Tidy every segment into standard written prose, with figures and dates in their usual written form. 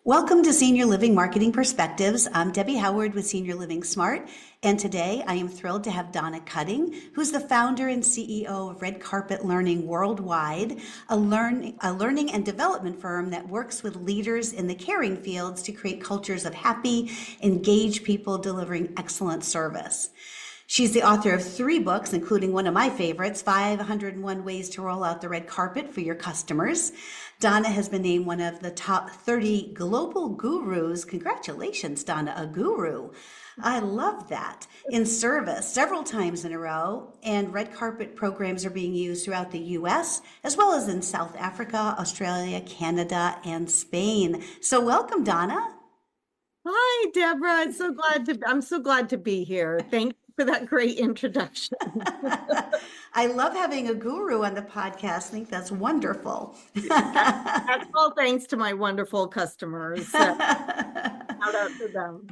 Welcome to Senior Living Marketing Perspectives. I'm Debbie Howard with Senior Living Smart, and today I am thrilled to have Donna Cutting, who's the founder and CEO of Red Carpet Learning Worldwide, a learning and development firm that works with leaders in the caring fields to create cultures of happy, engaged people delivering excellent service. She's the author of 3 books, including one of my favorites, 501 Ways to Roll Out the Red Carpet for Your Customers. Donna has been named one of the top 30 global gurus. Congratulations, Donna, a guru. I love that. In service several times in a row, and red carpet programs are being used throughout the US, as well as in South Africa, Australia, Canada, and Spain. So welcome, Donna. Hi, Deborah. I'm so glad to be here. Thank you for that great introduction. I love having a guru on the podcast. I think that's wonderful. That's all thanks to my wonderful customers. So shout out to them.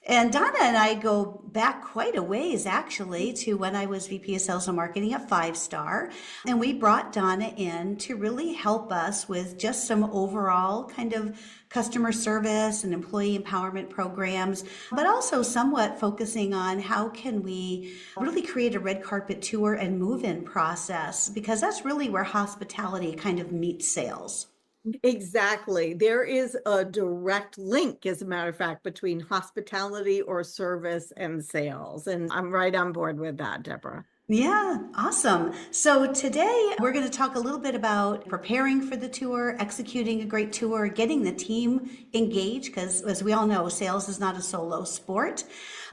And Donna and I go back quite a ways, actually, to when I was VP of Sales and Marketing at Five Star. And we brought Donna in to really help us with just some overall kind of customer service and employee empowerment programs, but also somewhat focusing on how can we really create a red carpet tour and move-in process, because that's really where hospitality kind of meets sales. Exactly. There is a direct link, as a matter of fact, between hospitality or service and sales. And I'm right on board with that, Deborah. Yeah, awesome. So today we're going to talk a little bit about preparing for the tour, executing a great tour, getting the team engaged, because as we all know, sales is not a solo sport.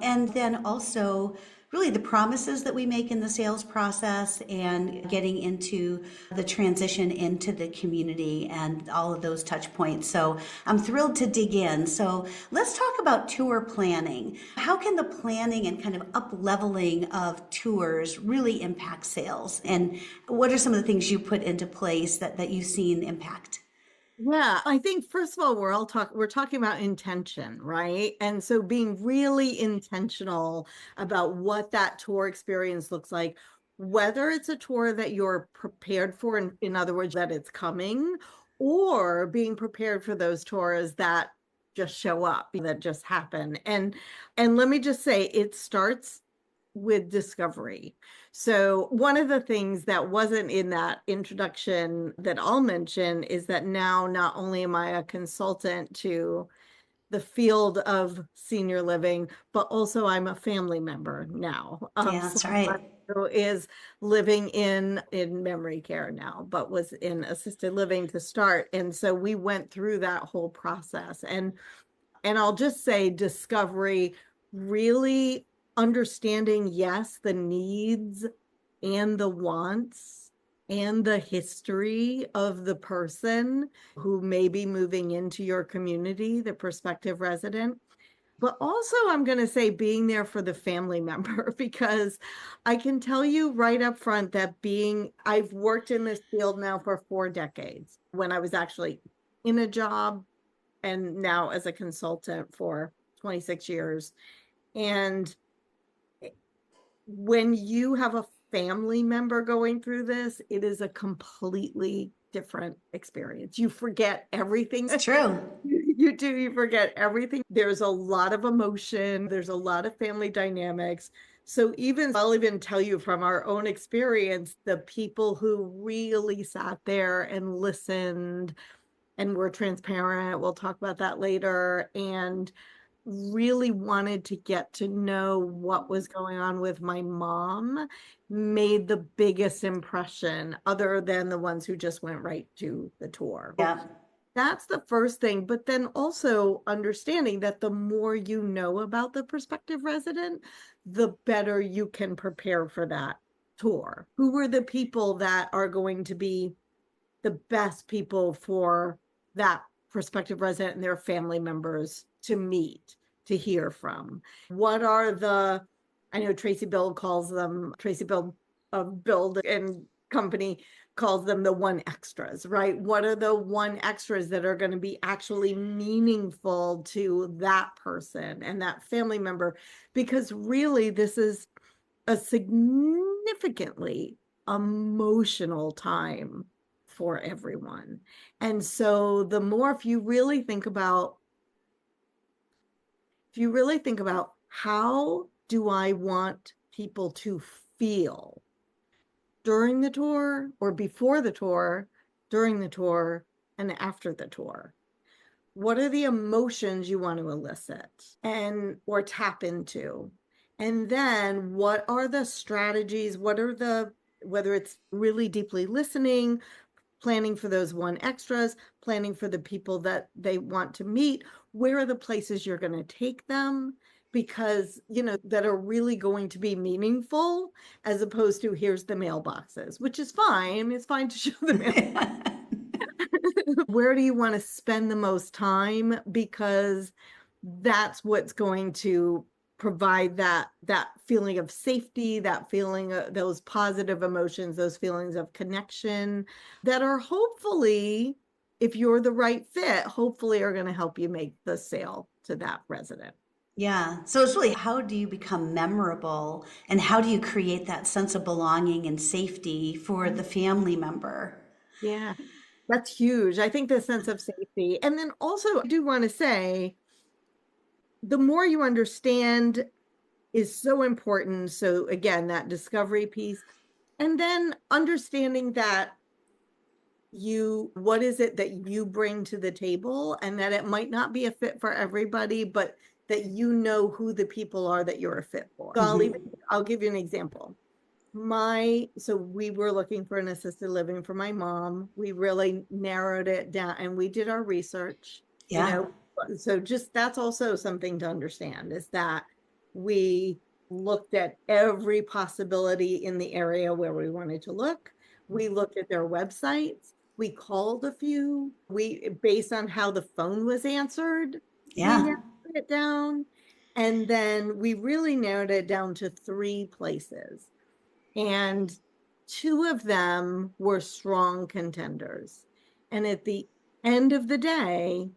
And then also really the promises that we make in the sales process and getting into the transition into the community and all of those touch points. So I'm thrilled to dig in. So let's talk about tour planning. How can the planning and kind of up leveling of tours really impact sales? And what are some of the things you put into place that you've seen impact? Yeah, I think first of all, we're talking about intention, right? And so being really intentional about what that tour experience looks like, whether it's a tour that you're prepared for, in other words, that it's coming, or being prepared for those tours that just show up, that just happen. And let me just say, it starts with discovery. So one of the things that wasn't in that introduction that I'll mention is that now not only am I a consultant to the field of senior living, but also I'm a family member now of Yeah, that's someone right. who is living in memory care now, but was in assisted living to start. And so we went through that whole process. And I'll just say discovery, really understanding, yes, the needs and the wants and the history of the person who may be moving into your community, the prospective resident. But also, I'm going to say being there for the family member, because I can tell you right up front that I've worked in this field now for 4 decades when I was actually in a job, and now as a consultant for 26 years. And when you have a family member going through this, it is a completely different experience. You forget everything. It's true. You forget everything. There's a lot of emotion, there's a lot of family dynamics. So I'll even tell you from our own experience, the people who really sat there and listened and were transparent, we'll talk about that later, and really wanted to get to know what was going on with my mom, made the biggest impression, other than the ones who just went right to the tour. Yeah. That's the first thing. But then also understanding that the more you know about the prospective resident, the better you can prepare for that tour. Who are the people that are going to be the best people for that prospective resident and their family members to meet, to hear from? What are I know Tracy Bill Build and Company calls them the one extras, right? What are the one extras that are going to be actually meaningful to that person and that family member? Because really, this is a significantly emotional time for everyone. And so the more, if you really think about how do I want people to feel during the tour or before the tour, during the tour, and after the tour. What are the emotions you want to elicit and or tap into? And then what are the strategies? Whether it's really deeply listening, planning for those one extras, planning for the people that they want to meet, where are the places you're going to take them? Because, that are really going to be meaningful, as opposed to here's the mailboxes, which is fine. It's fine to show the mail. Where do you want to spend the most time? Because that's what's going to provide that feeling of safety, that feeling of those positive emotions, those feelings of connection that are hopefully, if you're the right fit, hopefully are going to help you make the sale to that resident. Yeah. So it's really how do you become memorable and how do you create that sense of belonging and safety for the family member? Yeah, that's huge. I think the sense of safety. And then also, I do want to say, the more you understand is so important. So again, that discovery piece, and then understanding that what is it that you bring to the table, and that it might not be a fit for everybody, but that who the people are that you're a fit for. So I'll give you an example. So we were looking for an assisted living for my mom. We really narrowed it down and we did our research, Yeah. so just that's also something to understand, is that we looked at every possibility in the area where we wanted to look. We looked at their websites. We called a few. Based on how the phone was answered, we Yeah. narrowed it down. And then we really narrowed it down to 3 places. And 2 of them were strong contenders. And at the end of the day,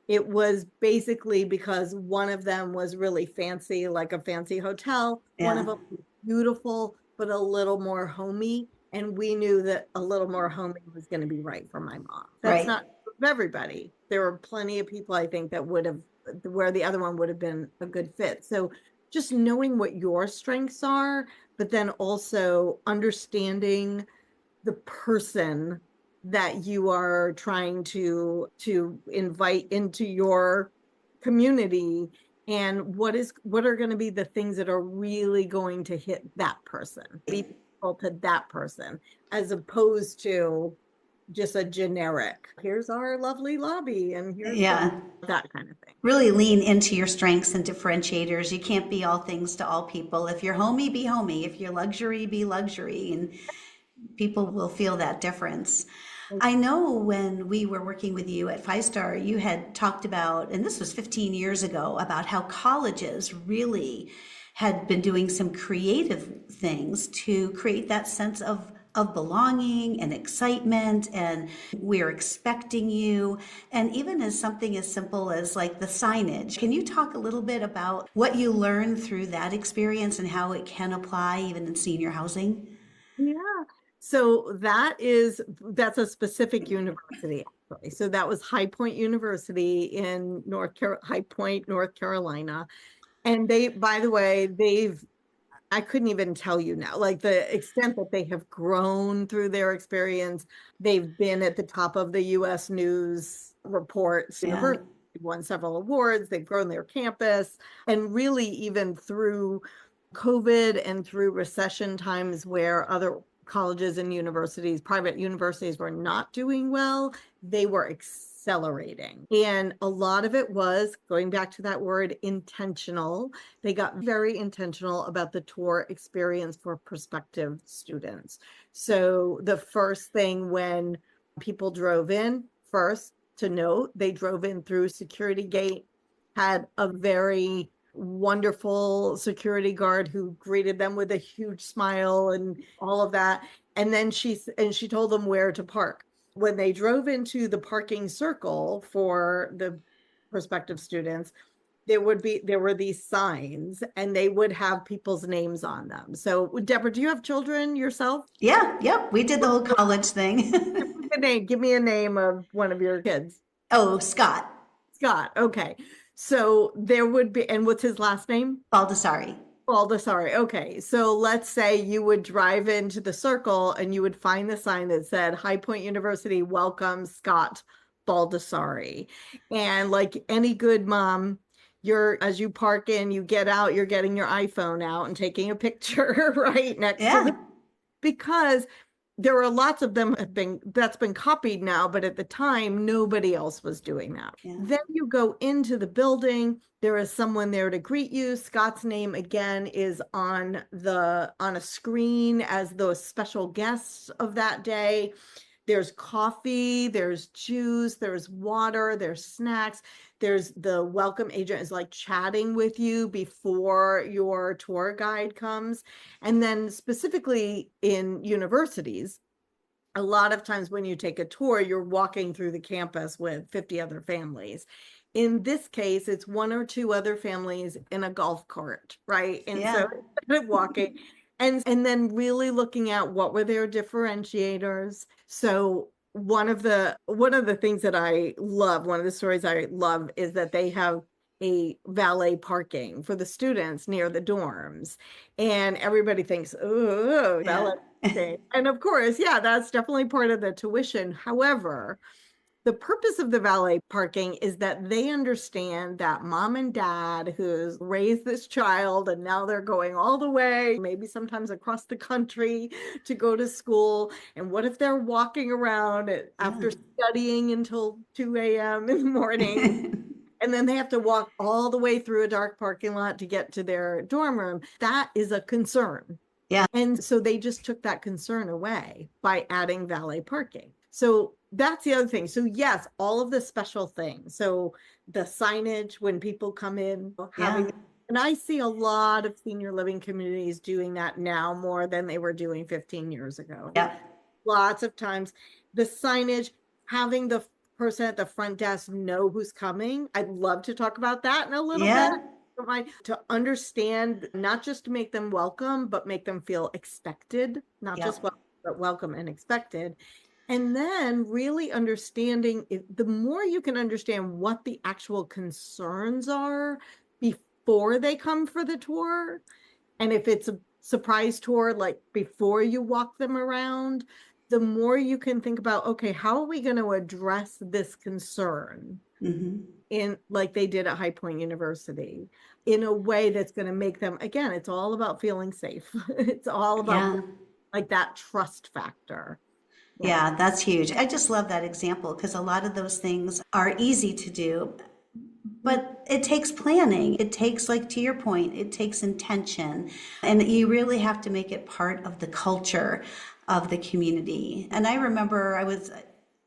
it was basically because one of them was really fancy, like a fancy hotel. One of Yeah. them was beautiful, but a little more homey. And we knew that a little more homey was going to be right for my mom. That's Right. not for everybody. There were plenty of people, I think, that would have, where the other one would have been a good fit. So just knowing what your strengths are, but then also understanding the person that you are trying to invite into your community, and what are going to be the things that are really going to hit that person, be people to that person, as opposed to just a generic, here's our lovely lobby and here's Yeah. that kind of thing. Really lean into your strengths and differentiators. You can't be all things to all people. If you're homey, be homey. If you're luxury, be luxury. And people will feel that difference. I know when we were working with you at Five Star, you had talked about, and this was 15 years ago, about how colleges really had been doing some creative things to create that sense of belonging and excitement, and we're expecting you, and even as something as simple as like the signage. Can you talk a little bit about what you learned through that experience and how it can apply even in senior housing? Yeah. So that's a specific university, actually. So that was High Point University in High Point, North Carolina. And by the way, I couldn't even tell you now, like the extent that they have grown through their experience. They've been at the top of the US News reports. Yeah. University won several awards. They've grown their campus. And really, even through COVID and through recession times where other colleges and universities, private universities, were not doing well, they were accelerating. And a lot of it was, going back to that word, intentional. They got very intentional about the tour experience for prospective students. So the first thing when people drove in, first to note, they drove in through security gate, had a very wonderful security guard who greeted them with a huge smile and all of that. And then she told them where to park. When they drove into the parking circle for the prospective students, there were these signs and they would have people's names on them. So Deborah, do you have children yourself? Yeah, yep. We did the whole college thing. Give me a name of one of your kids. Oh, Scott Scott. Okay. So there would be, and what's his last name? Baldessari. Baldessari. Okay. So let's say you would drive into the circle and you would find the sign that said High Point University welcomes Scott Baldessari. And like any good mom, as you park in, you get out, you're getting your iPhone out and taking a picture right next to Yeah, the, because there are lots of them that's been copied now, but at the time nobody else was doing that. yeah, Then you go into the building, there is someone there to greet you. Scott's name again is on a screen as the special guests of that day. There's coffee, there's juice, there's water, there's snacks. There's the welcome agent is like chatting with you before your tour guide comes. And then specifically in universities, a lot of times when you take a tour, you're walking through the campus with 50 other families. In this case, it's one or two other families in a golf cart, right? And yeah, so instead of walking, and then really looking at what were their differentiators. So one of the things that I love, one of the stories I love is that they have a valet parking for the students near the dorms. And everybody thinks, oh, yeah, valet parking. And of course, yeah, that's definitely part of the tuition. However, the purpose of the valet parking is that they understand that mom and dad who's raised this child and now they're going all the way, maybe sometimes across the country to go to school. And what if they're walking around yeah. after studying until 2 a.m. in the morning? And then they have to walk all the way through a dark parking lot to get to their dorm room. That is a concern. Yeah, And so they just took that concern away by adding valet parking. So that's the other thing. So yes, all of the special things. So the signage when people come in, yeah, and I see a lot of senior living communities doing that now more than they were doing 15 years ago. yeah, Lots of times the signage, having the person at the front desk know who's coming. I'd love to talk about that in a little bit. yeah, To understand, not just to make them welcome, but make them feel expected, not yeah, just welcome, but welcome and expected. And then really understanding the more you can understand what the actual concerns are before they come for the tour. And if it's a surprise tour, like before you walk them around, the more you can think about, okay, how are we going to address this concern hmm, in like they did at High Point University in a way that's going to make them, again, it's all about feeling safe. It's all about yeah. like that trust factor. Yeah. Yeah, that's huge. I just love that example because a lot of those things are easy to do, but it takes planning. It takes, like to your point, it takes intention. And you really have to make it part of the culture of the community. And I remember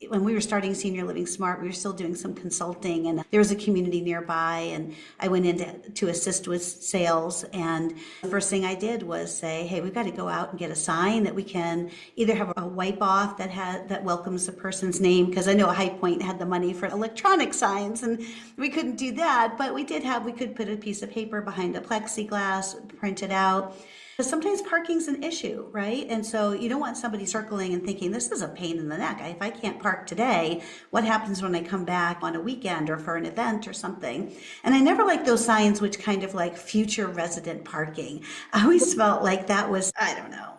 when we were starting Senior Living Smart, we were still doing some consulting, and there was a community nearby, and I went in to assist with sales. And the first thing I did was say, hey, we've got to go out and get a sign that we can either have a wipe off that welcomes the person's name, because I know High Point had the money for electronic signs, and we couldn't do that, but we could put a piece of paper behind a plexiglass, print it out. Sometimes parking's an issue, right? And so you don't want somebody circling and thinking, this is a pain in the neck. If I can't park today, what happens when I come back on a weekend or for an event or something? And I never liked those signs, which kind of like future resident parking. I always felt like that was, I don't know.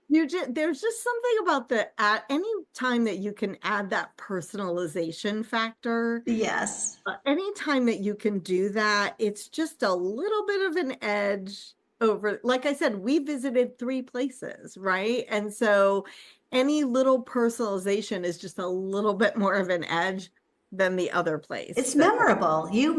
There's just something about at any time that you can add that personalization factor, Yes. any time that you can do that, it's just a little bit of an edge over, like I said, we visited 3 places, right? And so any little personalization is just a little bit more of an edge than the other place. It's memorable. You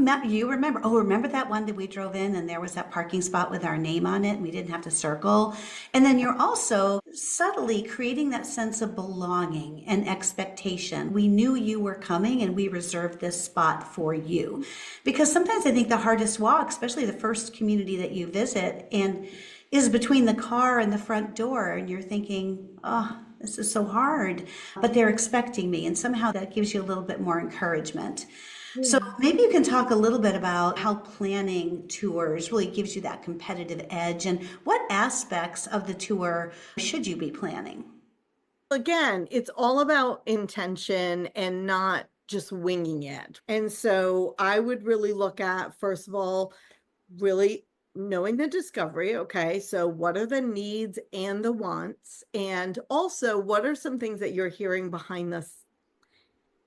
remember. Oh, remember that one that we drove in and there was that parking spot with our name on it and we didn't have to circle. And then you're also subtly creating that sense of belonging and expectation. We knew you were coming and we reserved this spot for you. Because sometimes I think the hardest walk, especially the first community that you visit, and is between the car and the front door, and you're thinking, oh, this is so hard, but they're expecting me, and somehow that gives you a little bit more encouragement. So Yeah. maybe you can talk a little bit about how planning tours really gives you that competitive edge and what aspects of the tour should you be planning? Again, it's all about intention and not just winging it. And so I would really look at, first of all, really knowing the discovery. Okay, so what are the needs and the wants? And also, what are some things that you're hearing behind the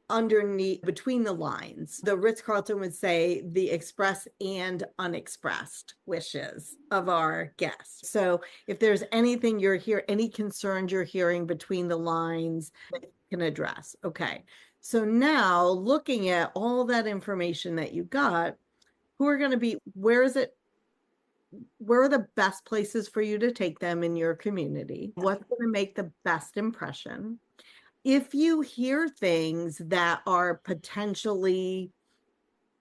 underneath between the lines? The Ritz-Carlton would say the express and unexpressed wishes of our guests. So if there's anything you're here, any concerns you're hearing between the lines that you can address. Okay. So now looking at all that information that you got, who are going to be, where is it? Where are the best places for you to take them in your community? What's going to make the best impression? If you hear things that are potentially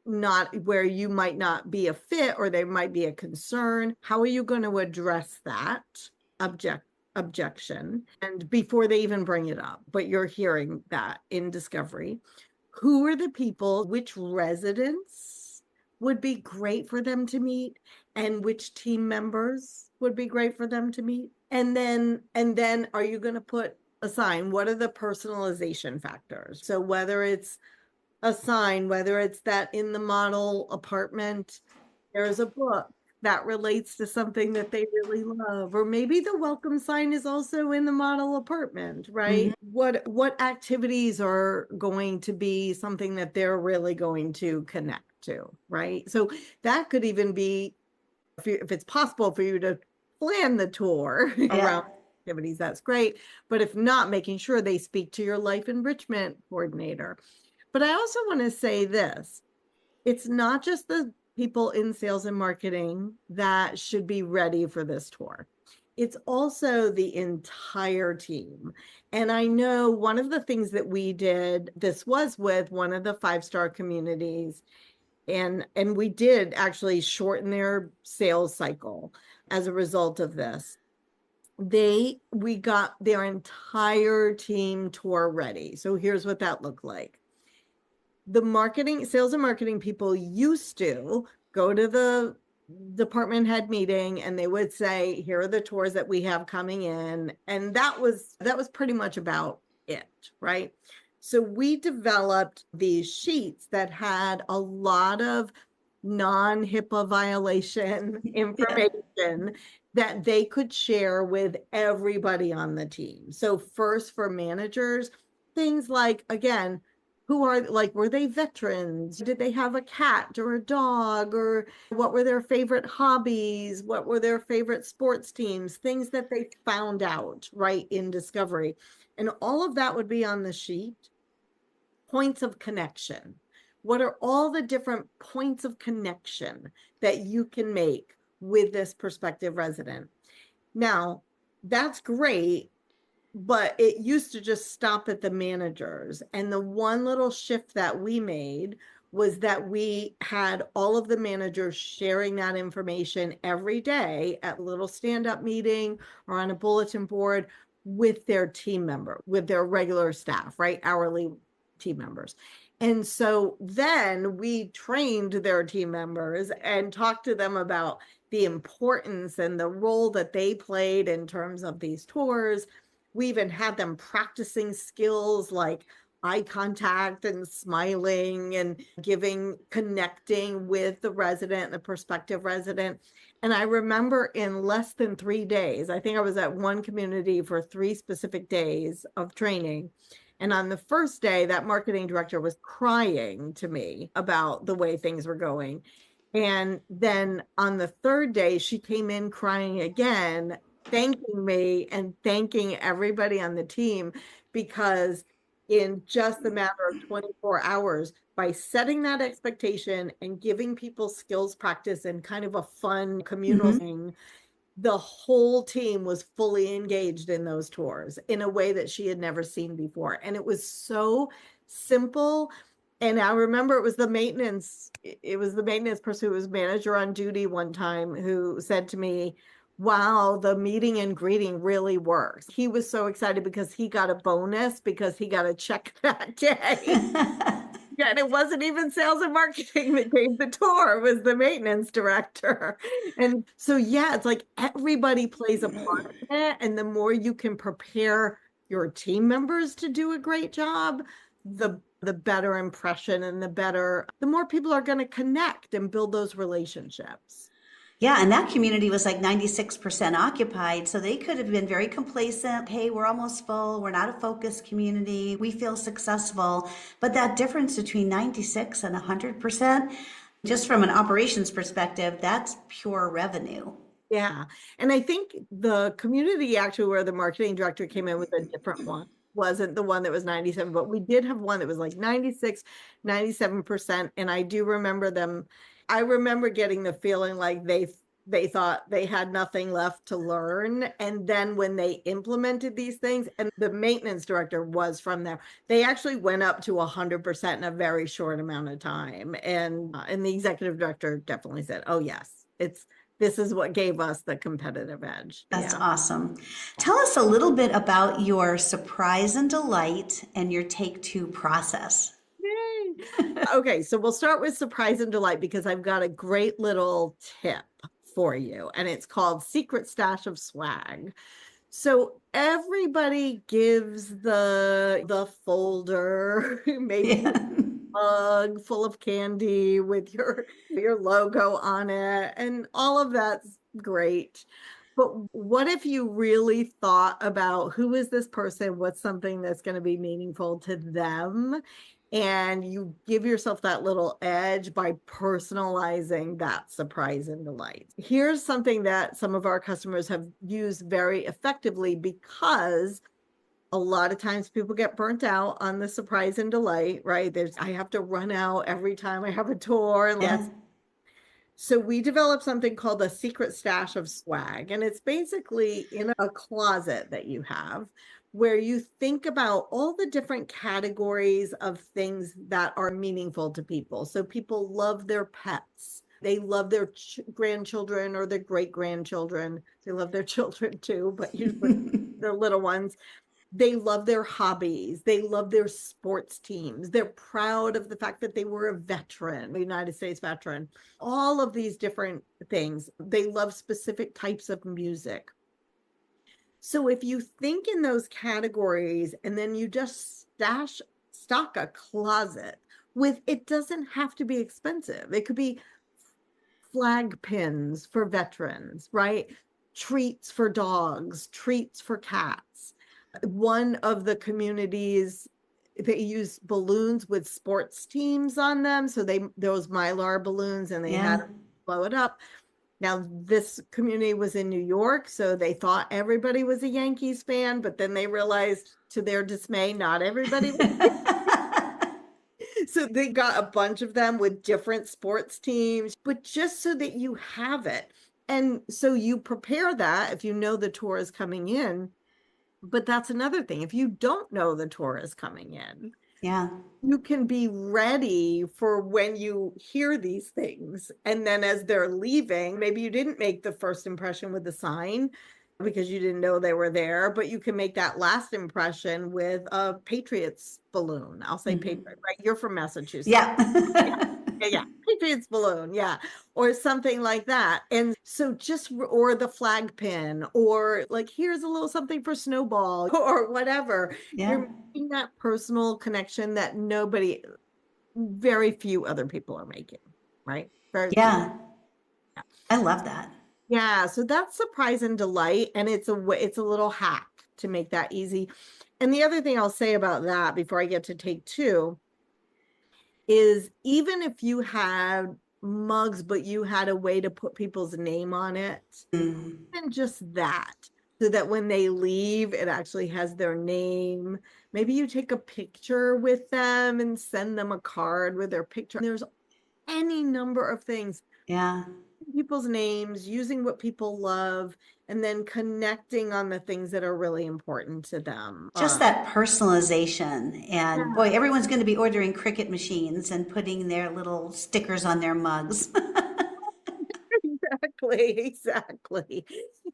not where you might not be a fit or there might be a concern, how are you going to address that objection and before they even bring it up, but you're hearing that in discovery? Who are the people, which residents would be great for them to meet, and which team members would be great for them to meet? And then are you going to put a sign? What are the personalization factors? So whether it's a sign, whether it's that in the model apartment, there's a book that relates to something that they really love, or maybe the welcome sign is also in the model apartment, right? What activities are going to be something that they're really going to connect to, right? So that could even be if it's possible for you to plan the tour Yeah. around activities, that's great. But if not, making sure they speak to your life enrichment coordinator. But I also want to say this, it's not just the people in sales and marketing that should be ready for this tour. It's also the entire team. And I know one of the things that we did, this was with one of the 5-star communities, and we did actually shorten their sales cycle as a result of this. We got their entire team tour ready. So here's what that looked like. The marketing, sales and marketing people used to go to the department head meeting and they would say, here are the tours that we have coming in. And that was pretty much about it, right? So we developed these sheets that had a lot of non-HIPAA violation Yeah. information that they could share with everybody on the team. So first for managers, things like, again, who are like, were they veterans? Did they have a cat or a dog? Or what were their favorite hobbies? What were their favorite sports teams? Things that they found out right in discovery. And all of that would be on the sheet. Points of connection. What are all the different points of connection that you can make with this prospective resident? Now, that's great, but it used to just stop at the managers. And the one little shift that we made was that we had all of the managers sharing that information every day at a little stand-up meeting or on a bulletin board with their team member, with their regular staff, right? Hourly team members. And so then we trained their team members and talked to them about the importance and the role that they played in terms of these tours. We even had them practicing skills like eye contact and smiling and connecting with the resident, the prospective resident. And I remember in less than 3 days, I think I was at one community for 3 specific days of training. And on the first day, that marketing director was crying to me about the way things were going. And then on the third day, she came in crying again, thanking me and thanking everybody on the team because in just a matter of 24 hours, by setting that expectation and giving people skills practice and kind of a fun communal Mhm. thing, the whole team was fully engaged in those tours in a way that she had never seen before. And it was so simple. And I remember it was the maintenance person who was manager on duty one time who said to me, wow, the meeting and greeting really works. He was so excited because he got a bonus because he got a check that day. Yeah, and it wasn't even sales and marketing that gave the tour, it was the maintenance director. And so, yeah, it's like everybody plays a part in it. And the more you can prepare your team members to do a great job, the better impression and the more people are going to connect and build those relationships. Yeah, and that community was like 96% occupied, so they could have been very complacent. Hey, we're almost full. We're not a focus community. We feel successful. But that difference between 96 and 100%, just from an operations perspective, that's pure revenue. Yeah. And I think the community actually where the marketing director came in with a different one wasn't the one that was 97, but we did have one that was like 96, 97%. And I do remember them. I remember getting the feeling like they thought they had nothing left to learn. And then when they implemented these things, and the maintenance director was from there, they actually went up to 100% in a very short amount of time. And the executive director definitely said, oh, yes, this is what gave us the competitive edge. That's Yeah. awesome. Tell us a little bit about your surprise and delight and your take two process. Yay. Okay, so we'll start with surprise and delight because I've got a great little tip for you, and it's called Secret Stash of Swag. So everybody gives the folder, maybe Yeah. mug full of candy with your logo on it, and all of that's great. But what if you really thought about who is this person? What's something that's going to be meaningful to them? And you give yourself that little edge by personalizing that surprise and delight. Here's something that some of our customers have used very effectively because a lot of times people get burnt out on the surprise and delight, right? I have to run out every time I have a tour. Yeah. So we developed something called a secret stash of swag. And it's basically in a closet that you have where you think about all the different categories of things that are meaningful to people. So people love their pets. They love their grandchildren or their great grandchildren. They love their children too, but usually the little ones. They love their hobbies. They love their sports teams. They're proud of the fact that they were a veteran, a United States veteran, all of these different things. They love specific types of music. So if you think in those categories and then you just stock a closet with, it doesn't have to be expensive. It could be flag pins for veterans, right? Treats for dogs, treats for cats. One of the communities, they use balloons with sports teams on them. So those Mylar balloons, and they had Yeah. to blow it up. Now, this community was in New York, so they thought everybody was a Yankees fan, but then they realized to their dismay, not everybody was. So they got a bunch of them with different sports teams, but just so that you have it. And so you prepare that if you know the tour is coming in. But that's another thing. If you don't know the tour is coming in, Yeah. you can be ready for when you hear these things. And then as they're leaving, maybe you didn't make the first impression with the sign because you didn't know they were there, but you can make that last impression with a Patriots balloon. I'll say Patriot, right? You're from Massachusetts. Yeah. Yeah. Yeah. Patriots balloon. Yeah. Or something like that. And so or the flag pin, or like, here's a little something for Snowball or whatever. Yeah. You're making that personal connection that very few other people are making, right? Very few. Yeah. I love that. Yeah. So that's surprise and delight. And it's a little hack to make that easy. And the other thing I'll say about that before I get to take two is even if you had mugs, but you had a way to put people's name on it, Mm. even just that, so that when they leave, it actually has their name. Maybe you take a picture with them and send them a card with their picture. There's any number of things, Yeah. people's names, using what people love, and then connecting on the things that are really important to them. Just that personalization. And Yeah. boy, everyone's going to be ordering Cricut machines and putting their little stickers on their mugs. Exactly.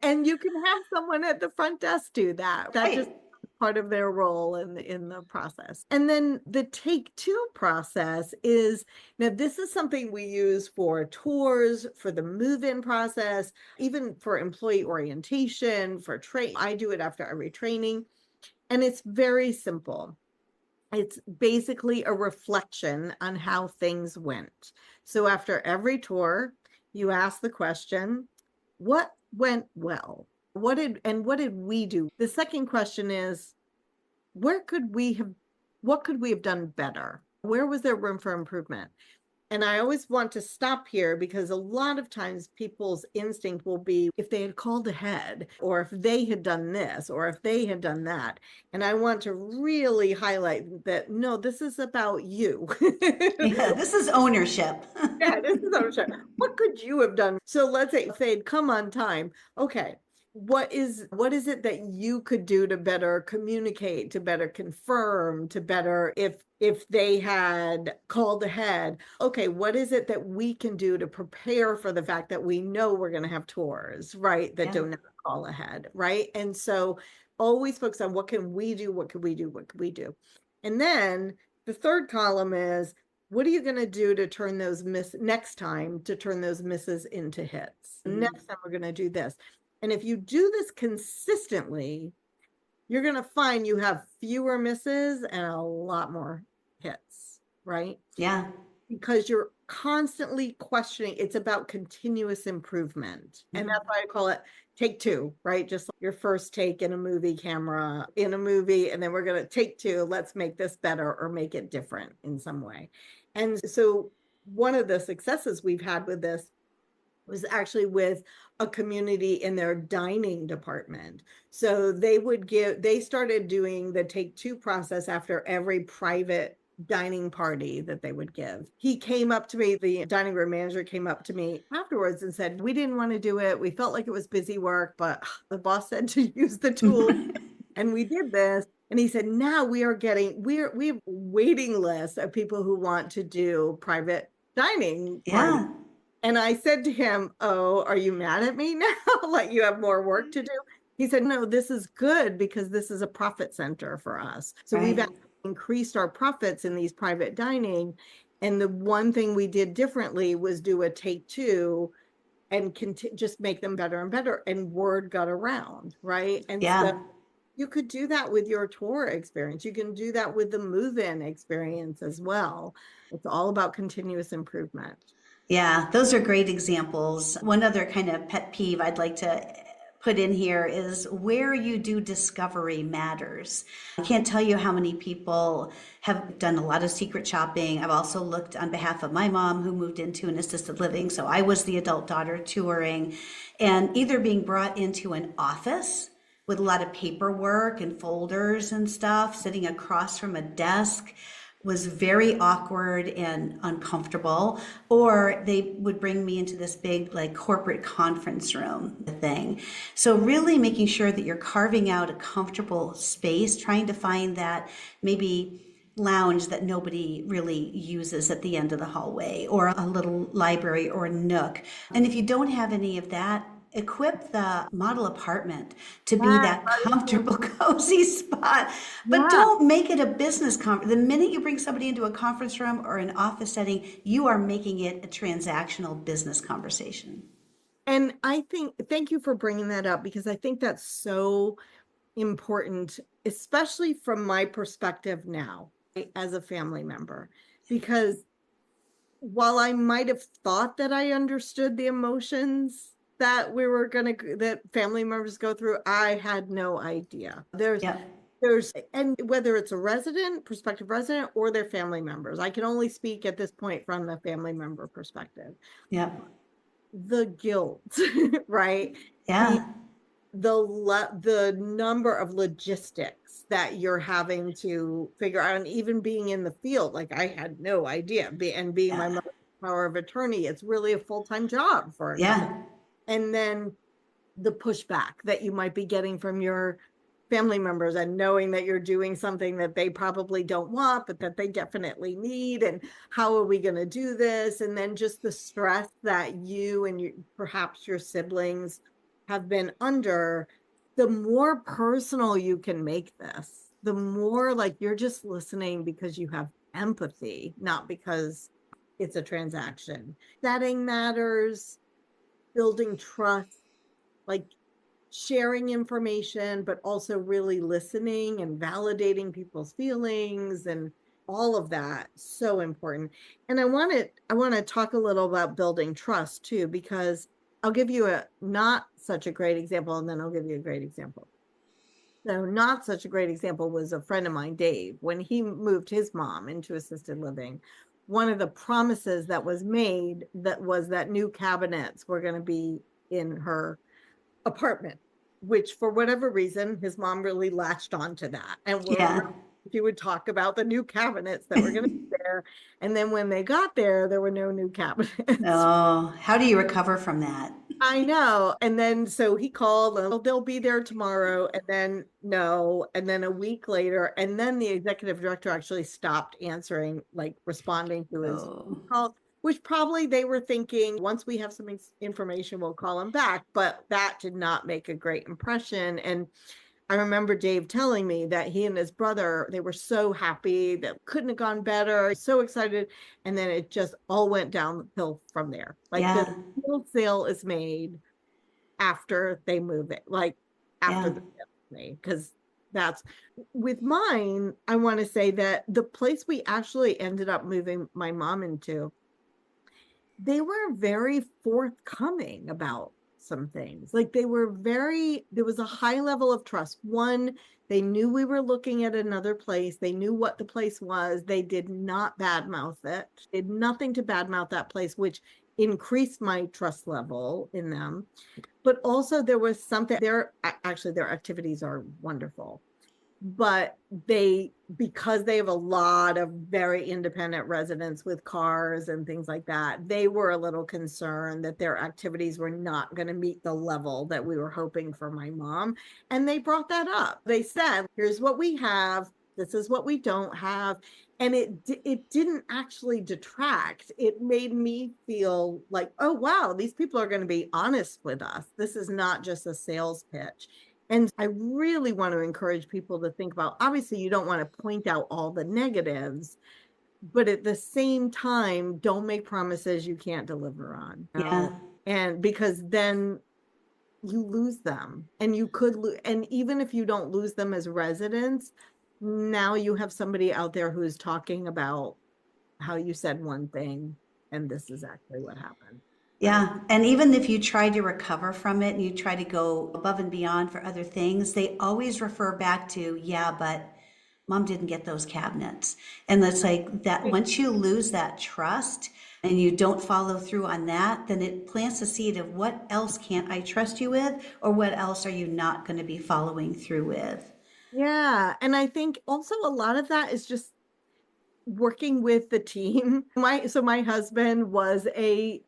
And you can have someone at the front desk do that. That just Right. part of their role in the process. And then the take two process is, now this is something we use for tours, for the move-in process, even for employee orientation, for train. I do it after every training, and it's very simple. It's basically a reflection on how things went. So after every tour, you ask the question, what went well? What did we do? The second question is, what could we have done better? Where was there room for improvement? And I always want to stop here because a lot of times people's instinct will be if they had called ahead, or if they had done this, or if they had done that. And I want to really highlight that no, this is about you. Yeah, this is ownership. Yeah, this is what I'm sure. What could you have done? So let's say if they'd come on time. Okay, what is it that you could do to better communicate, to better confirm, to better if they had called ahead? Okay, what is it that we can do to prepare for the fact that we know we're going to have tours, right? That Yeah. don't call ahead, right? And so always focus on what can we do, what can we do, what can we do? And then the third column is what are you going to do to turn those next time to turn those misses into hits? Mhm. Next time we're going to do this. And if you do this consistently, you're going to find you have fewer misses and a lot more hits, right? Yeah. Because you're constantly questioning. It's about continuous improvement. And that's why I call it take two, right? Just like your first take in a movie camera, in a movie, and then we're going to take two. Let's make this better or make it different in some way. And so one of the successes we've had with this was actually with a community in their dining department. So they started doing the take two process after every private dining party that they would give. He came up to me, the dining room manager came up to me afterwards and said, we didn't want to do it. We felt like it was busy work, but the boss said to use the tool and we did this. And he said, now we have a waiting list of people who want to do private dining parties. Yeah. And I said to him, oh, are you mad at me now? Like you have more work to do? He said, no, this is good because this is a profit center for us. So we've Right. increased our profits in these private dining. And the one thing we did differently was do a take two and just make them better and better. And word got around, right? And so Yeah. you could do that with your tour experience. You can do that with the move-in experience as well. It's all about continuous improvement. Yeah, those are great examples. One other kind of pet peeve I'd like to put in here is where you do discovery matters. I can't tell you how many people have done a lot of secret shopping. I've also looked on behalf of my mom who moved into an assisted living. So I was the adult daughter touring and either being brought into an office with a lot of paperwork and folders and stuff sitting across from a desk was very awkward and uncomfortable, or they would bring me into this big like corporate conference room thing. So really making sure that you're carving out a comfortable space, trying to find that maybe lounge that nobody really uses at the end of the hallway, or a little library or nook. And if you don't have any of that, equip the model apartment to be Yeah, that comfortable, cozy spot. But yeah. don't make it a business conference. The minute you bring somebody into a conference room or an office setting, you are making it a transactional business conversation. And I think, thank you for bringing that up because I think that's so important, especially from my perspective now, right, as a family member. Because while I might have thought that I understood the emotions that family members go through, I had no idea. Yep. And whether it's a prospective resident, or their family members, I can only speak at this point from the family member perspective. Yep. The guilt, right? The Yeah. the number of logistics that you're having to figure out, and even being in the field, like I had no idea. And being my Yeah. mother's power of attorney, it's really a full-time job for a company. Yeah. And then the pushback that you might be getting from your family members, and knowing that you're doing something that they probably don't want, but that they definitely need. And how are we going to do this? And then just the stress that you and perhaps your siblings have been under. the more personal you can make this, the more like you're just listening because you have empathy, not because it's a transaction. Setting matters, building trust, like sharing information, but also really listening and validating people's feelings and all of that. So important. And I want to talk a little about building trust too, because I'll give you a not such a great example, and then I'll give you a great example. So not such a great example was a friend of mine, Dave, when he moved his mom into assisted living. One of the promises that was made that was that new cabinets were going to be in her apartment, which for whatever reason, his mom really latched onto that. And Yeah. he would talk about the new cabinets that were going to be there. And then when they got there were no new cabinets. Oh, how do you recover from that? I know. And then so he called, they'll be there tomorrow. And then no. And then a week later, and then the executive director actually stopped answering, like responding to his Oh, call, which probably they were thinking once we have some information, we'll call him back. But that did not make a great impression. And I remember Dave telling me that he and his brother, they were so happy that couldn't have gone better, so excited. And then it just all went downhill from there. Like the yeah, real sale is made after they move it, like after yeah, the sale is made. Because that's with mine, I want to say that the place we actually ended up moving my mom into, they were very forthcoming about some things. Like they were very, there was a high level of trust. One, they knew we were looking at another place. They knew what the place was. They did not badmouth it, did nothing to badmouth that place, which increased my trust level in them. But also there was something there, actually, their activities are wonderful, but because they have a lot of very independent residents with cars and things like that, they were a little concerned that their activities were not going to meet the level that we were hoping for my mom. And they brought that up. They said, here's what we have, this is what we don't have. And it didn't actually detract. It made me feel like, oh wow, these people are going to be honest with us. This is not just a sales pitch. And I really want to encourage people to think about, obviously, you don't want to point out all the negatives, but at the same time, don't make promises you can't deliver on. yeah, And because then you lose them, and you could and even if you don't lose them as residents, now you have somebody out there who's talking about how you said one thing and this is actually what happened. Right. yeah. And even if you try to recover from it and you try to go above and beyond for other things, they always refer back to, yeah, but mom didn't get those cabinets. And it's like that once you lose that trust and you don't follow through on that, then it plants a seed of what else can't I trust you with, or what else are you not going to be following through with? Yeah. And I think also a lot of that is just working with the team. My husband was a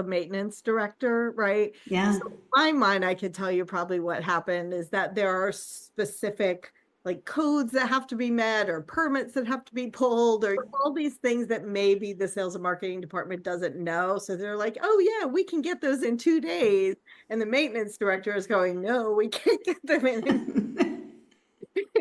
maintenance director, right? Yeah, So in my mind, I could tell you probably what happened is that there are specific like codes that have to be met or permits that have to be pulled or all these things that maybe the sales and marketing department doesn't know. So they're like, oh yeah, we can get those in 2 days. And the maintenance director is going, no, we can't get them in.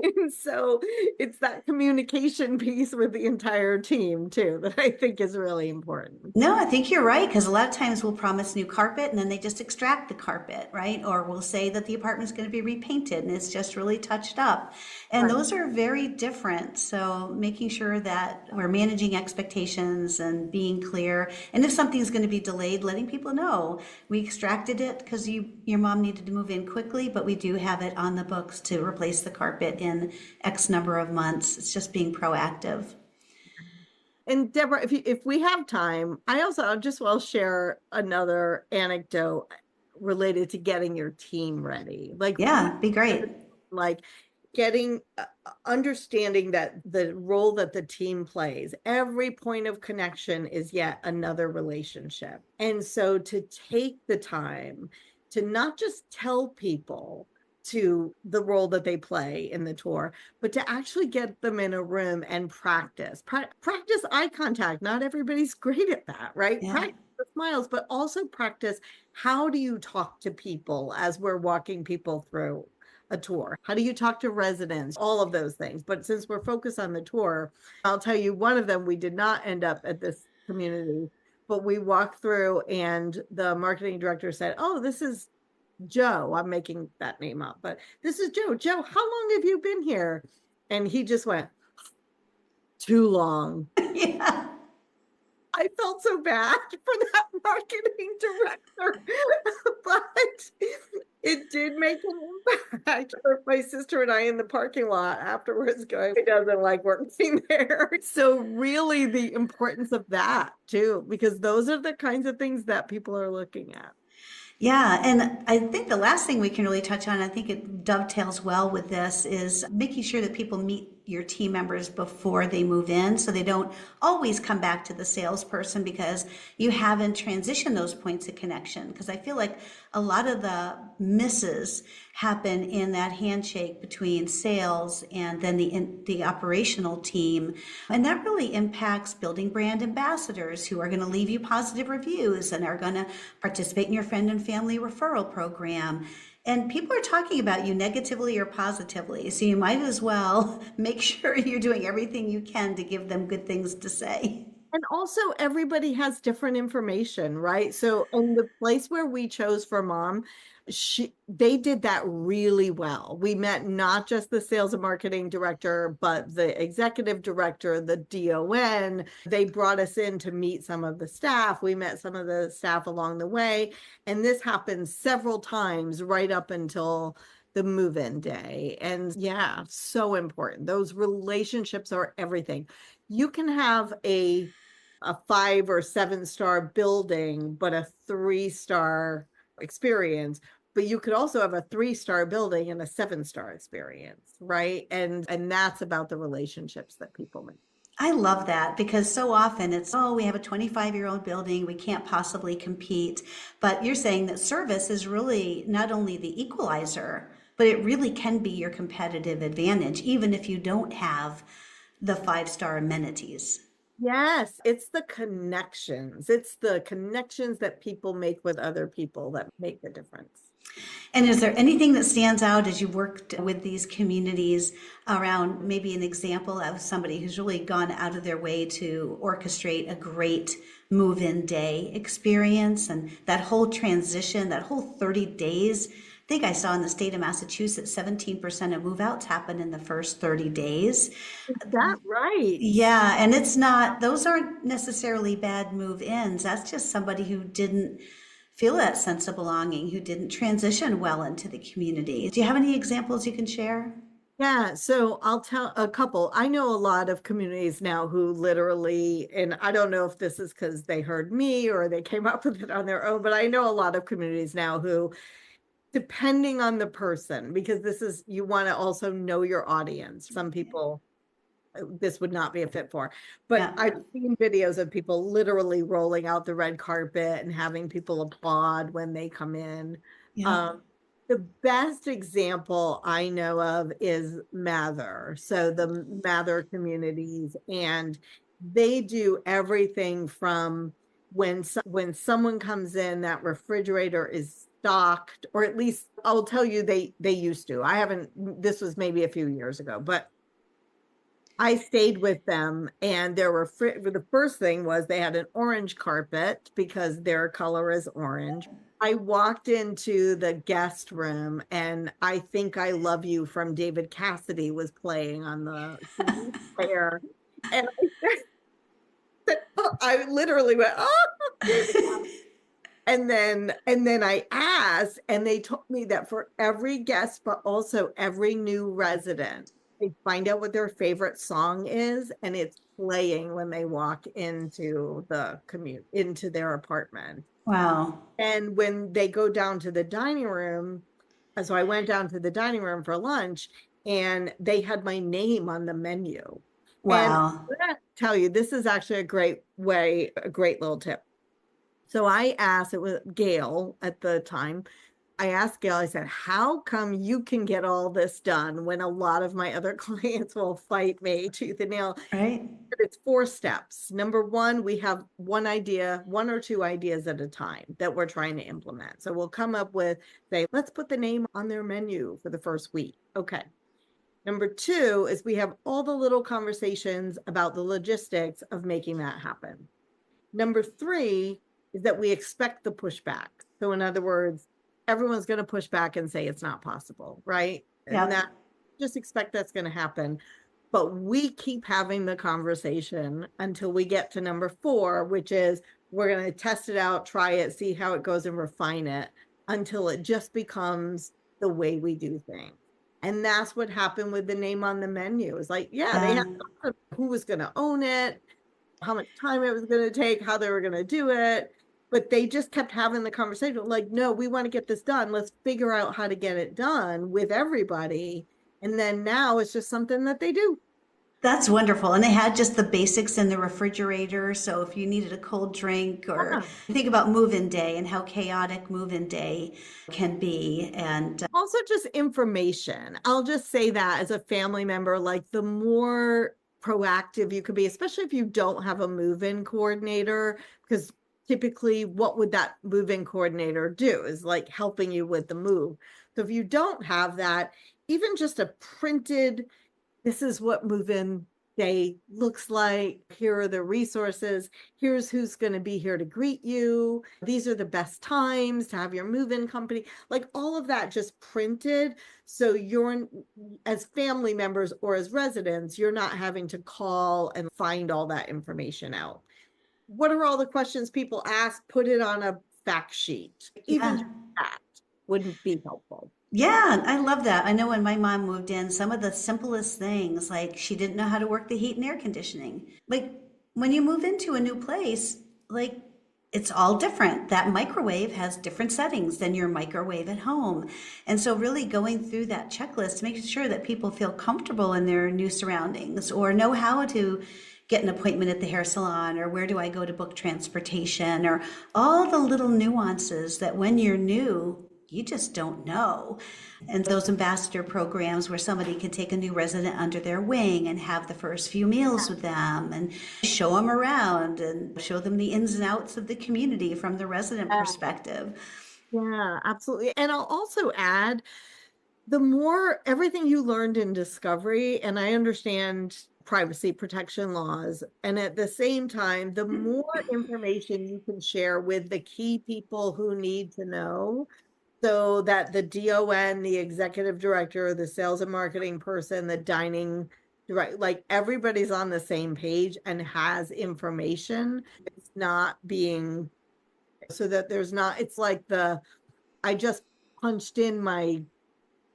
And so it's that communication piece with the entire team too that I think is really important. no, I think you're right, because a lot of times we'll promise new carpet and then they just extract the carpet, right? Or we'll say that the apartment's going to be repainted and it's just really touched up. And Right. those are very different. So making sure that we're managing expectations and being clear. And if something's going to be delayed, letting people know we extracted it because your mom needed to move in quickly, but we do have it on the books to replace the carpet in X number of months. It's just being proactive. And Deborah, if we have time, I'll just will share another anecdote related to getting your team ready. Yeah, be great. Like getting understanding that the role that the team plays, every point of connection is yet another relationship. And so to take the time to not just tell people to the role that they play in the tour, but to actually get them in a room and practice eye contact. Not everybody's great at that, right? Yeah. Practice the smiles, but also practice how do you talk to people as we're walking people through a tour? How do you talk to residents? All of those things. But since we're focused on the tour, I'll tell you one of them, we did not end up at this community, but we walked through and the marketing director said, "Oh, this is Joe." I'm making that name up, but this is Joe. Joe, how long have you been here? And he just went, "Too long." Yeah. I felt so bad for that marketing director, but it did make an impact. My sister and I in the parking lot afterwards going, "He doesn't like working there." So really the importance of that too, because those are the kinds of things that people are looking at. Yeah, and I think the last thing we can really touch on, I think it dovetails well with this, is making sure that people meet your team members before they move in so they don't always come back to the salesperson because you haven't transitioned those points of connection. Because I feel like a lot of the misses happen in that handshake between sales and then the operational team. And that really impacts building brand ambassadors who are going to leave you positive reviews and are going to participate in your friend and family referral program. And people are talking about you negatively or positively. So you might as well make sure you're doing everything you can to give them good things to say. And also everybody has different information, right? So in the place where we chose for mom, they did that really well. We met not just the sales and marketing director, but the executive director, the DON. They brought us in to meet some of the staff. We met some of the staff along the way. And this happened several times right up until the move-in day. And yeah, so important. Those relationships are everything. You can have a 5 or 7 star building, but a 3 star experience. But you could also have a 3 star building and a 7 star experience, right? And that's about the relationships that people make. I love that because so often it's, oh, we have a 25-year-old building, we can't possibly compete. But you're saying that service is really not only the equalizer, but it really can be your competitive advantage, even if you don't have the 5-star amenities. Yes, it's the connections. It's the connections that people make with other people that make the difference. And is there anything that stands out as you worked with these communities around maybe an example of somebody who's really gone out of their way to orchestrate a great move-in day experience and that whole transition, that whole 30 days? I think I saw in the state of Massachusetts, 17% of move-outs happen in the first 30 days. Is that right? Yeah, and it's not, those aren't necessarily bad move-ins. That's just somebody who didn't feel that sense of belonging, who didn't transition well into the community. Do you have any examples you can share? Yeah, so I'll tell a couple. I know a lot of communities now who literally, and I don't know if this is because they heard me or they came up with it on their own, but I know a lot of communities now who, depending on the person, because this is, you want to also know your audience. Some people this would not be a fit for. But Yeah, I've seen videos of people literally rolling out the red carpet and having people applaud when they come in. yeah. Um, the best example I know of is Mather. So the Mather communities, and they do everything from when someone comes in, that refrigerator is stocked, or at least I'll tell you they used to. I haven't, this was maybe a few years ago, but I stayed with them, and the first thing was they had an orange carpet because their color is orange. I walked into the guest room, and I Think I Love You from David Cassidy was playing on the CD player. And I literally went, "Oh, David." And then I asked, and they told me that for every guest, but also every new resident, they find out what their favorite song is, and it's playing when they walk into the commute into their apartment. Wow. And when they go down to the dining room, so I went down to the dining room for lunch, and they had my name on the menu. And Wow. I'm gonna tell you, this is actually a great little tip. So I asked, it was Gail at the time, I asked Gail, I said, how come you can get all this done when a lot of my other clients will fight me tooth and nail? Right. It's 4 steps. Number one, we have one idea, 1 or 2 ideas at a time that we're trying to implement. So we'll come up with, say, let's put the name on their menu for the first week. Okay. Number two is we have all the little conversations about the logistics of making that happen. Number three is that we expect the pushback. So in other words, everyone's going to push back and say it's not possible, right? And Yep. that just expect that's going to happen. But we keep having the conversation until we get to number 4, which is we're going to test it out, try it, see how it goes, and refine it until it just becomes the way we do things. And that's what happened with the name on the menu. It's like, yeah, they had who was going to own it, how much time it was going to take, how they were going to do it. But they just kept having the conversation like, no, we want to get this done. Let's figure out how to get it done with everybody. And then now it's just something that they do. That's wonderful. And they had just the basics in the refrigerator. So if you needed a cold drink, or Yeah. think about move-in day and how chaotic move-in day can be. And Also, just information. I'll just say that as a family member, like the more proactive you could be, especially if you don't have a move-in coordinator, because typically what would that move-in coordinator do is like helping you with the move. So if you don't have that, even just a printed, this is what move-in day looks like. Here are the resources. Here's who's going to be here to greet you. These are the best times to have your move-in company. Like all of that just printed. So you're, as family members or as residents, you're not having to call and find all that information out. What are all the questions people ask? Put it on a fact sheet. Even yeah. that wouldn't be helpful. Yeah, I love that. I know when my mom moved in, some of the simplest things, like she didn't know how to work the heat and air conditioning. Like when you move into a new place, like it's all different. That microwave has different settings than your microwave at home. And so really going through that checklist, making sure that people feel comfortable in their new surroundings or know how to get an appointment at the hair salon, or where do I go to book transportation, or all the little nuances that when you're new, you just don't know. And those ambassador programs where somebody can take a new resident under their wing and have the first few meals with them and show them around and show them the ins and outs of the community from the resident perspective. Yeah, absolutely. And I'll also add the more everything you learned in discovery, and I understand privacy protection laws, and at the same time, the more information you can share with the key people who need to know, so that the DON, the executive director, the sales and marketing person, the dining director, like everybody's on the same page and has information. It's not being so that there's not, it's like I just punched in my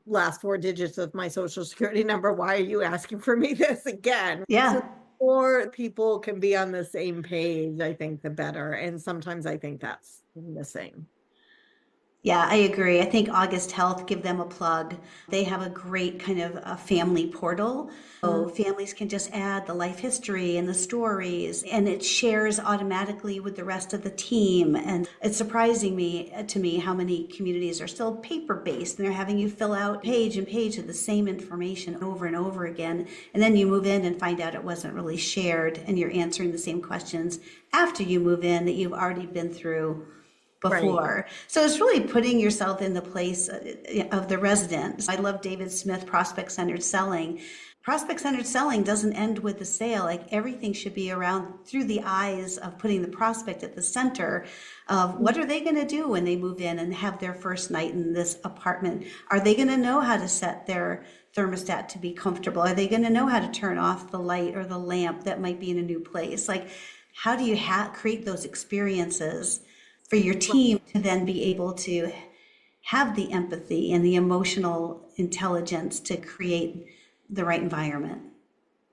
last 4 digits of my social security number. Why are you asking for me this again? So Yeah. the more people can be on the same page, I think the better. And sometimes I think that's missing. Yeah, I agree. I think August Health, give them a plug. They have a great kind of a family portal. So families can just add the life history and the stories, and it shares automatically with the rest of the team. And it's surprising to me how many communities are still paper-based, and they're having you fill out page and page of the same information over and over again. And then you move in and find out it wasn't really shared, and you're answering the same questions after you move in that you've already been through Right. before. So it's really putting yourself in the place of the resident. I love David Smith, prospect centered selling. Prospect centered selling doesn't end with the sale. Like everything should be around through the eyes of putting the prospect at the center of what are they going to do when they move in and have their first night in this apartment? Are they going to know how to set their thermostat to be comfortable? Are they going to know how to turn off the light or the lamp that might be in a new place? Like, how do you create those experiences for your team to then be able to have the empathy and the emotional intelligence to create the right environment?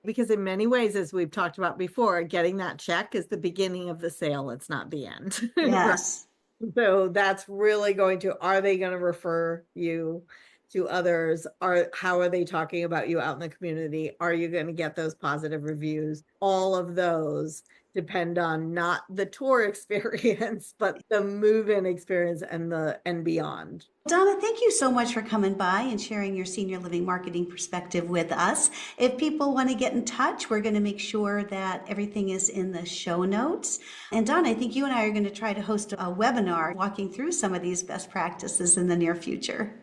Because in many ways, as we've talked about before, getting that check is the beginning of the sale. It's not the end. Right. Yes. So that's really going to, are they going to refer you to others? How are they talking about you out in the community? Are you going to get those positive reviews? All of those depend on not the tour experience, but the move-in experience and beyond. Donna, thank you so much for coming by and sharing your senior living marketing perspective with us. If people want to get in touch, we're going to make sure that everything is in the show notes. And Donna, I think you and I are going to try to host a webinar walking through some of these best practices in the near future.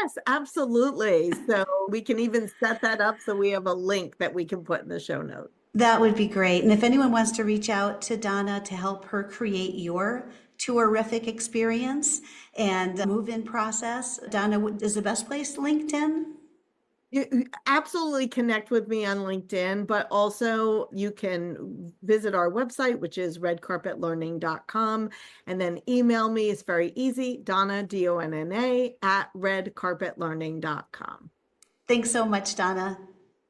Yes, absolutely. So we can even set that up so we have a link that we can put in the show notes. That would be great. And if anyone wants to reach out to Donna to help her create your tourific experience and move-in process, Donna is the best place, LinkedIn? You absolutely connect with me on LinkedIn, but also you can visit our website, which is redcarpetlearning.com, and then email me. It's very easy, Donna, Donna, at redcarpetlearning.com. Thanks so much, Donna.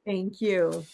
Thank you.